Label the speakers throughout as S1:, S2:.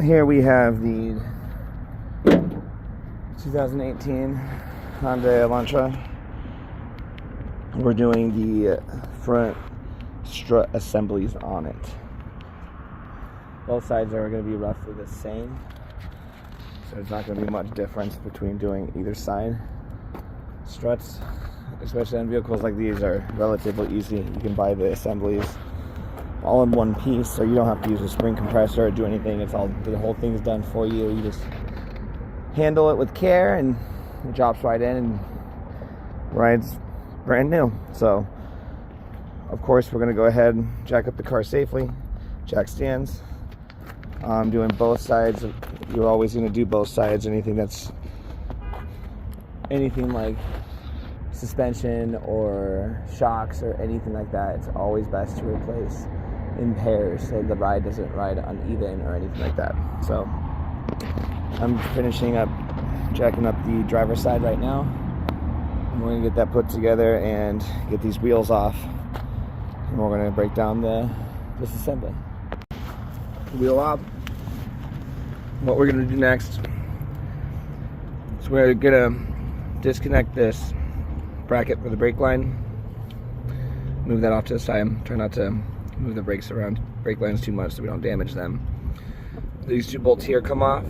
S1: here we have the 2018 Hyundai Elantra. We're doing the front strut assemblies on it. Both sides are going to be roughly the same, so there's not going to be much difference between doing either side. Struts, especially on vehicles like these, are relatively easy. You can buy the assemblies all in one piece, so you don't have to use a spring compressor or do anything. It's all, the whole thing's done for you. You just handle it with care and it drops right in and rides brand new. So of course we're going to go ahead and jack up the car safely. Jack stands. I'm doing both sides. You're always going to do both sides. Anything like suspension or shocks or anything like that, it's always best to replace in pairs so the ride doesn't ride uneven or anything like that. So I'm finishing up jacking up the driver's side right now. We're going to get that put together and get these wheels off, and we're going to break down this assembly. Wheel up. What we're going to do next is we're going to disconnect this bracket for the brake line, move that off to the side. Try not to move the brake lines too much so we don't damage them. These two bolts here come off.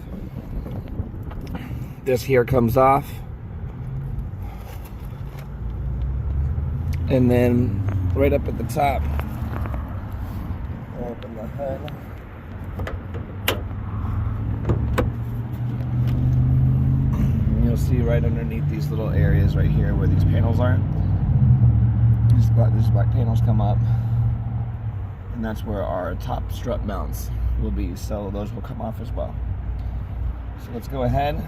S1: This here comes off. And then right up at the top, open the hood. And you'll see right underneath these little areas right here where these panels are, these black panels come up, and that's where our top strut mounts will be, so those will come off as well. So let's go ahead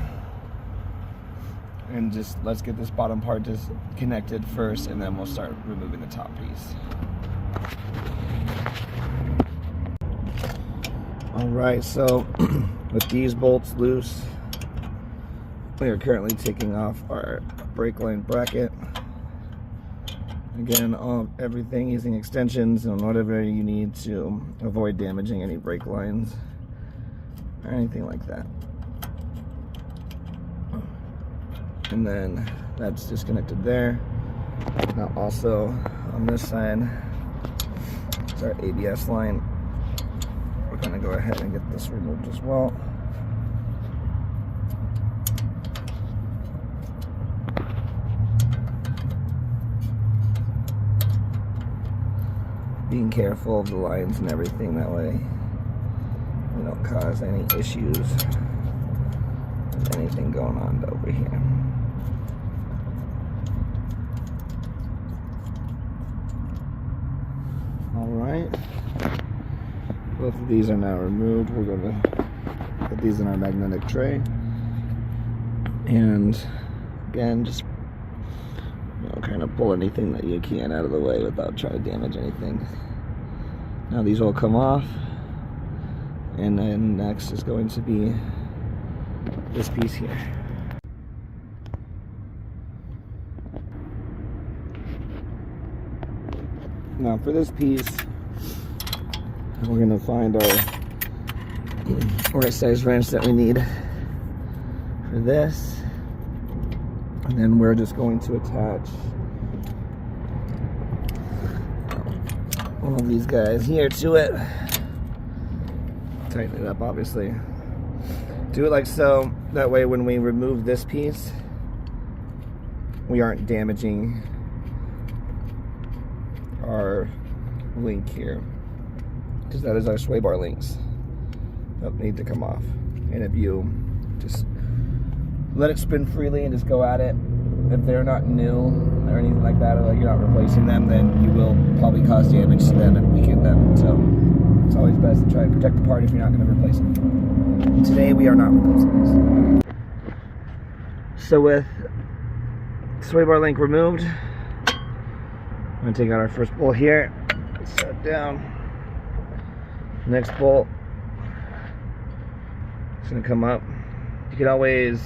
S1: and let's get this bottom part disconnected first, and then we'll start removing the top piece. Alright, so with these bolts loose, we are currently taking off our brake line bracket. Again, everything using extensions and whatever you need to avoid damaging any brake lines or anything like that. And then that's disconnected there. Now also on this side is our ABS line. We're going to go ahead and get this removed as well. Being careful of the lines and everything, that way we don't cause any issues with anything going on over here. Alright, both of these are now removed. We're going to put these in our magnetic tray, and again, just kind of pull anything that you can out of the way without trying to damage anything. Now these will come off, and then next is going to be this piece here. Now for this piece, we're going to find our right size wrench that we need for this, and then we're just going to attach one of these guys here to it. Tighten it up, obviously. Do it like so, that way when we remove this piece, we aren't damaging our link here, because that is our sway bar links that need to come off. And if you just let it spin freely and just go at it, if they're not new or anything like that, or like you're not replacing them, then you will probably cause damage to them and weaken them. So it's always best to try and protect the part if you're not going to replace them. And today we are not replacing this. So with sway bar link removed, I'm going to take out our first bolt here, set it down. Next bolt is going to come up. You can always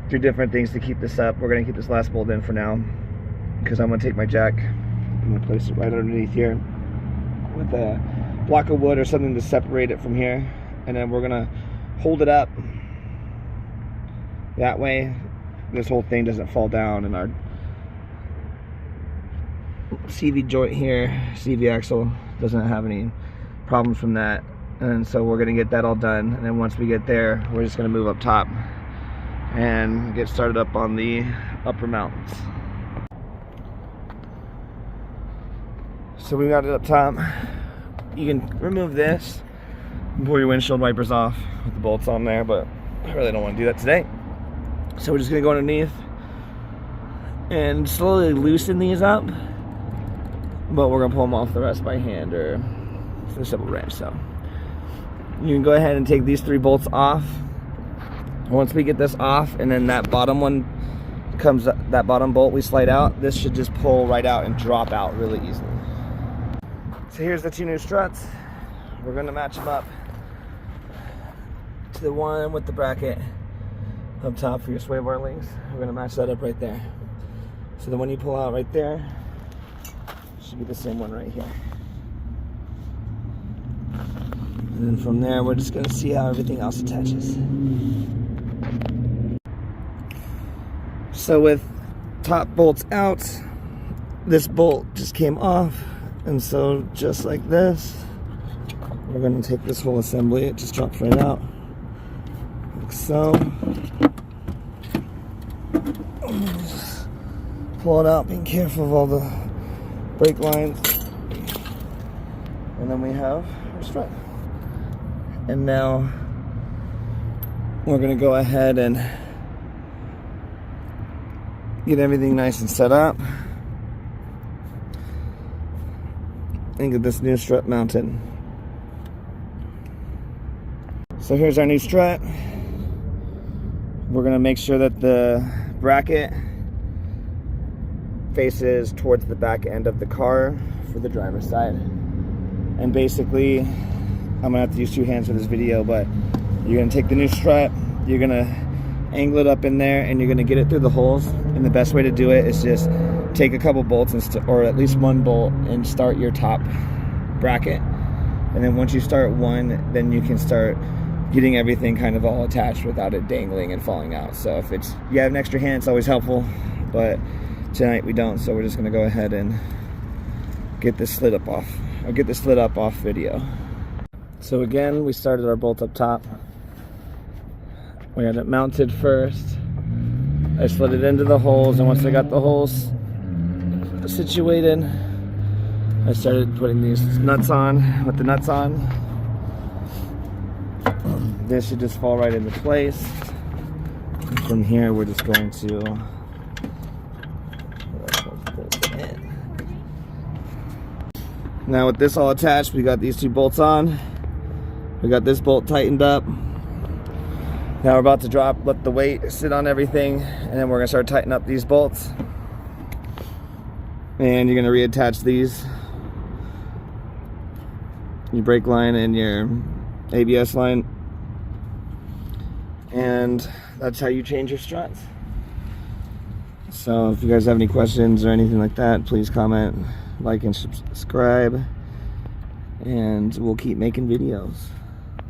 S1: do different things to keep this up. We're going to keep this last bolt in for now, because I'm going to take my jack, I'm going to place it right underneath here with a block of wood or something to separate it from here. and then we're gonna hold it up. That way, this whole thing doesn't fall down, and our CV joint here, CV axle, doesn't have any problems from that. And so we're gonna get that all done, and then once we get there, we're just gonna move up top and get started up on the upper mounts. So we got it up top. You can remove this and pull your windshield wipers off with the bolts on there, but I really don't want to do that today. So we're just gonna go underneath and slowly loosen these up, but we're gonna pull them off the rest by hand or with a simple wrench. So you can go ahead and take these 3 bolts off. Once we get this off, and then that bottom one comes up, that bottom bolt we slide out, this should just pull right out and drop out really easily. So here's the 2 new struts. We're gonna match them up to the one with the bracket up top for your sway bar links. We're gonna match that up right there. So the one you pull out right there should be the same one right here. And then from there, we're just gonna see how everything else attaches. So with top bolts out, this bolt just came off, and so just like this, we're gonna take this whole assembly. It just drops right out, like so. Just pull it out, being careful of all the brake lines, and then we have our strut. And now we're gonna go ahead and get everything nice and set up and get this new strut mounted. So here's our new strut. We're gonna make sure that the bracket faces towards the back end of the car for the driver's side. And basically, I'm gonna have to use 2 hands for this video, but you're gonna take the new strut, you're gonna angle it up in there, and you're gonna get it through the holes. And the best way to do it is just take a couple bolts and or at least 1 bolt and start your top bracket. And then once you start one, then you can start getting everything kind of all attached without it dangling and falling out. So if you have an extra hand, it's always helpful, but tonight we don't. So we're just gonna go ahead and get this slid up off video. So again, we started our bolt up top. We had it mounted first. I slid it into the holes, and once I got the holes situated, I started putting these nuts on. With the nuts on, this should just fall right into place. From here, we're just going to bolt it in. Now with this all attached, we got these 2 bolts on. We got this bolt tightened up. Now we're about to let the weight sit on everything, and then we're gonna start tightening up these bolts. And you're gonna reattach these, your brake line and your ABS line. And that's how you change your struts. So if you guys have any questions or anything like that, please comment, like, and subscribe, and we'll keep making videos.